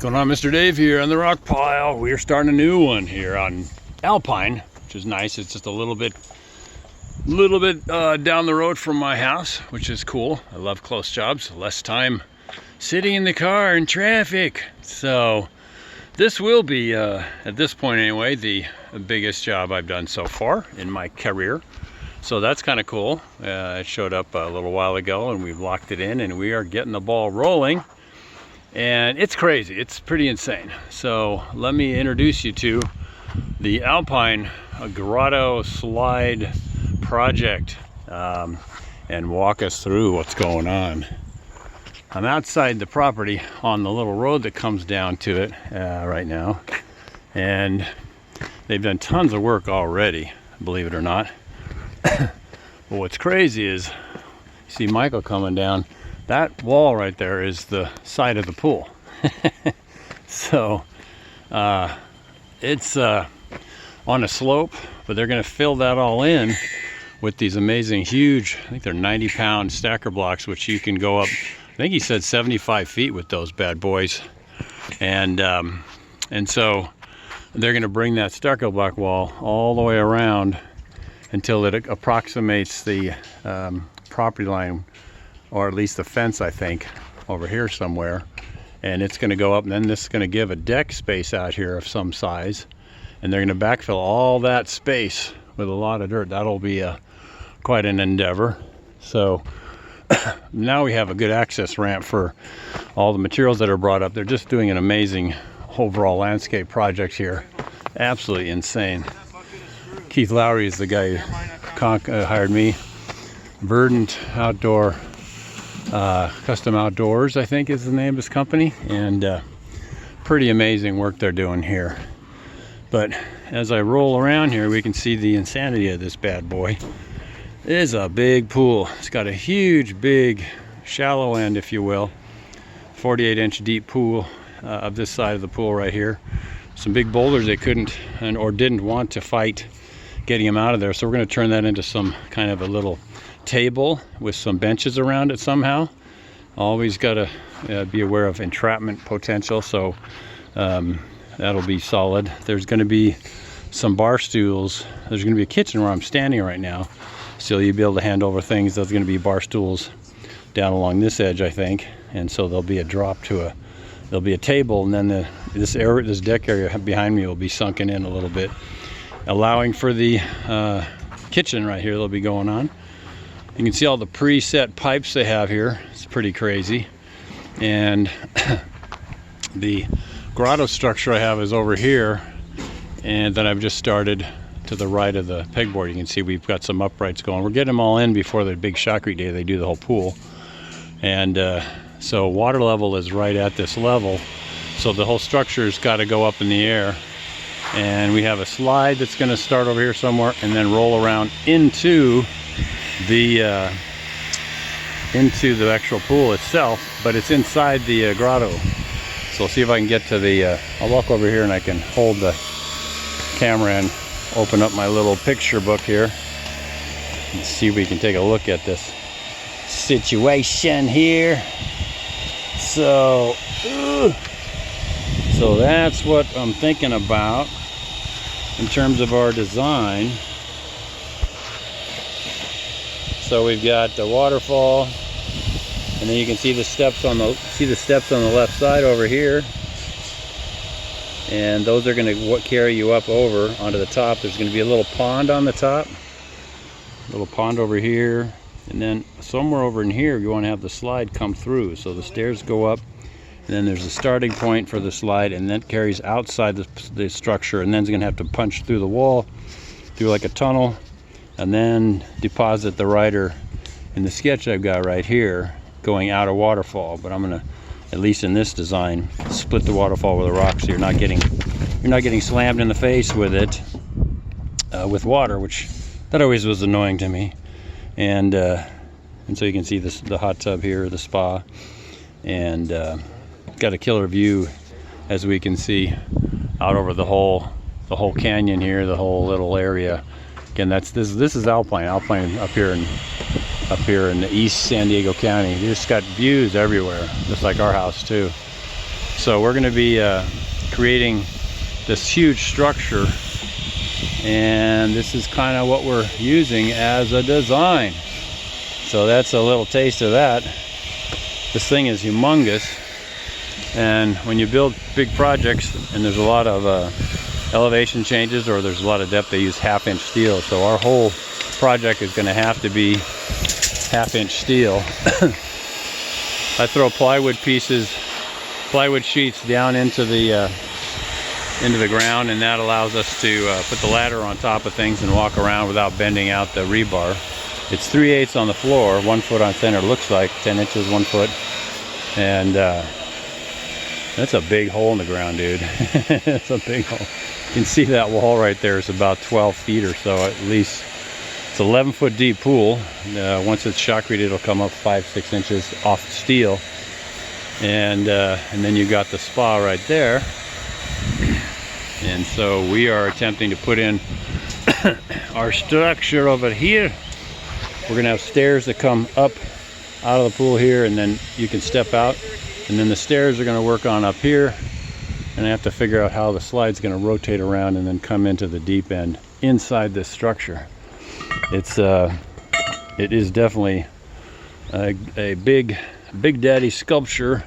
What's going on? Mr. Dave here on the rock pile. We're starting a new one here on Alpine, which is nice. It's just a little bit down the road from my house, which is cool. I love close jobs, less time sitting in the car in traffic. So this will be, at this point anyway, the biggest job I've done so far in my career. So that's kind of cool. It showed up a little while ago and we've locked it in and we are getting the ball rolling. And it's crazy, it's pretty insane. So let me introduce you to the Alpine grotto slide project and walk us through what's going on. I'm outside the property on the little road that comes down to it right now, and they've done tons of work already, believe it or not. But what's crazy is you see Michael coming down. That wall right there is the side of the pool. So it's on a slope, but they're going to fill that all in with these amazing huge, I think they're 90-pound stacker blocks, which you can go up, I think he said 75 feet with those bad boys. And so they're going to bring that stacker block wall all the way around until it approximates the property line, or at least the fence, I think, over here somewhere. And it's going to go up, and then this is going to give a deck space out here of some size, and they're going to backfill all that space with a lot of dirt. That'll be quite an endeavor. So now we have a good access ramp for all the materials that are brought up. They're just doing an amazing overall landscape project here. Absolutely insane. Keith Lowry is the guy who hired me. Verdant Outdoor Custom Outdoors, I think is the name of his company, and pretty amazing work they're doing here. But as I roll around here, we can see the insanity of this bad boy. It is a big pool. It's got a huge, big, shallow end, if you will, 48-inch deep pool of this side of the pool right here. Some big boulders they couldn't or didn't want to fight getting them out of there, so we're going to turn that into some kind of a little table with some benches around it somehow. Always got to be aware of entrapment potential, so that'll be solid. There's going to be some bar stools. There's going to be a kitchen where I'm standing right now, so you'll be able to hand over things. There's going to be bar stools down along this edge, I think, and so there'll be a drop to there'll be a table, and then this deck area behind me will be sunken in a little bit, allowing for the kitchen right here that'll be going on. You can see all the preset pipes they have here. It's pretty crazy. And the grotto structure I have is over here, and then I've just started to the right of the pegboard. You can see we've got some uprights going. We're getting them all in before the big shotcrete day. They do the whole pool. And so water level is right at this level. So the whole structure's got to go up in the air. And we have a slide that's going to start over here somewhere and then roll around into the actual pool itself, but it's inside the grotto. So I'll see if I can get to the I'll walk over here and I can hold the camera and open up my little picture book here and see if we can take a look at this situation here. So that's what I'm thinking about in terms of our design. So we've got the waterfall, and then you can see the steps on the left side over here, and those are going to carry you up over onto the top. There's going to be a little pond on the top, a little pond over here, and then somewhere over in here you want to have the slide come through. So the stairs go up, and then there's a starting point for the slide, and that carries outside the structure, and then it's going to have to punch through the wall, through like a tunnel, and then deposit the rider in the sketch I've got right here going out a waterfall. But I'm gonna, at least in this design, split the waterfall with a rock so you're not getting slammed in the face with it with water, which that always was annoying to me. And so you can see this, the hot tub here, the spa, and got a killer view, as we can see, out over the whole canyon here, the whole little area. Again, this is Alpine up here in East San Diego County. You just got views everywhere, just like our house too. So we're going to be creating this huge structure, and this is kind of what we're using as a design. So that's a little taste of that. This thing is humongous, and when you build big projects and there's a lot of elevation changes or there's a lot of depth, they use 1/2-inch steel. So our whole project is going to have to be 1/2-inch steel. I throw plywood sheets down into the ground, and that allows us to put the ladder on top of things and walk around without bending out the rebar. It's 3/8 on the floor, 1 foot on center, looks like 10 inches, 1 foot. And that's a big hole in the ground, dude. It's a big hole. You can see that wall right there is about 12 feet or so at least. It's an 11-foot deep pool. Once it's shotcreted, it'll come up 5-6 inches off the steel. And then you got the spa right there. And so we are attempting to put in our structure over here. We're gonna have stairs that come up out of the pool here, and then you can step out, and then the stairs are gonna work on up here, and I have to figure out how the slide's gonna rotate around and then come into the deep end inside this structure. It is definitely a big daddy structure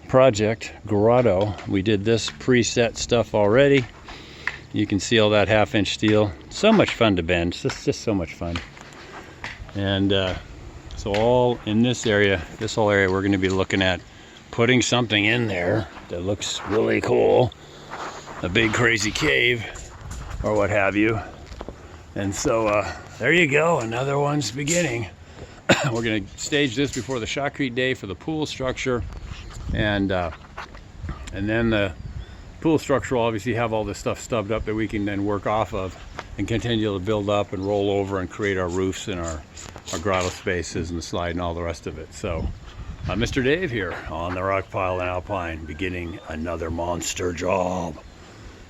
project, grotto. We did this preset stuff already. You can see all that 1/2-inch steel. So much fun to bend. It's just so much fun. And so all in this area, this whole area, we're going to be looking at putting something in there that looks really cool. A big crazy cave or what have you. And so there you go, another one's beginning. We're going to stage this before the shotcrete day for the pool structure, and then the pool structure will obviously have all this stuff stubbed up that we can then work off of and continue to build up and roll over and create our roofs and our grotto spaces and the slide and all the rest of it. So Mr. Dave here on the rock pile in Alpine, beginning another monster job.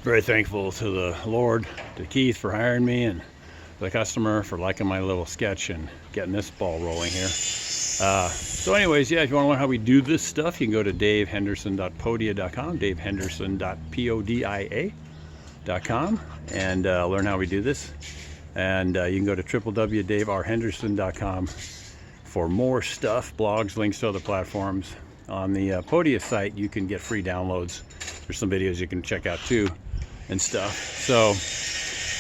Very thankful to the Lord, to Keith for hiring me, and the customer for liking my little sketch and getting this ball rolling here. So anyways, yeah, if you want to learn how we do this stuff, you can go to davehenderson.podia.com, davehenderson.podia.com, and learn how we do this. And you can go to www.daverhenderson.com for more stuff, blogs, links to other platforms. On the Podia site, you can get free downloads. There's some videos you can check out too and stuff. So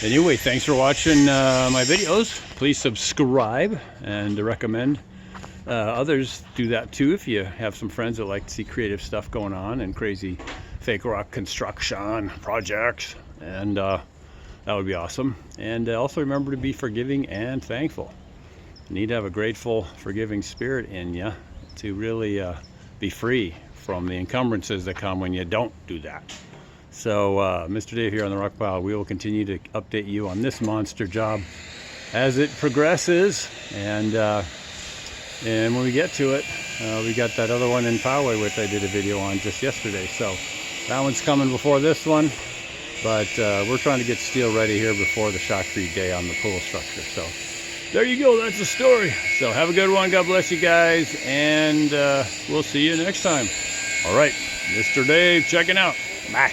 anyway, thanks for watching my videos. Please subscribe and recommend others do that too if you have some friends that like to see creative stuff going on and crazy fake rock construction projects, and that would be awesome. And also remember to be forgiving and thankful. You need to have a grateful, forgiving spirit in you to really be free from the encumbrances that come when you don't do that. So Mr. Dave here on the rock pile. We will continue to update you on this monster job as it progresses, and when we get to it, we got that other one in Poway which I did a video on just yesterday. So that one's coming before this one, but we're trying to get steel ready here before the shotcrete day on the pool structure. So there you go, that's the story. So have a good one, God bless you guys, and we'll see you next time. All right, Mr. Dave checking out. Bye.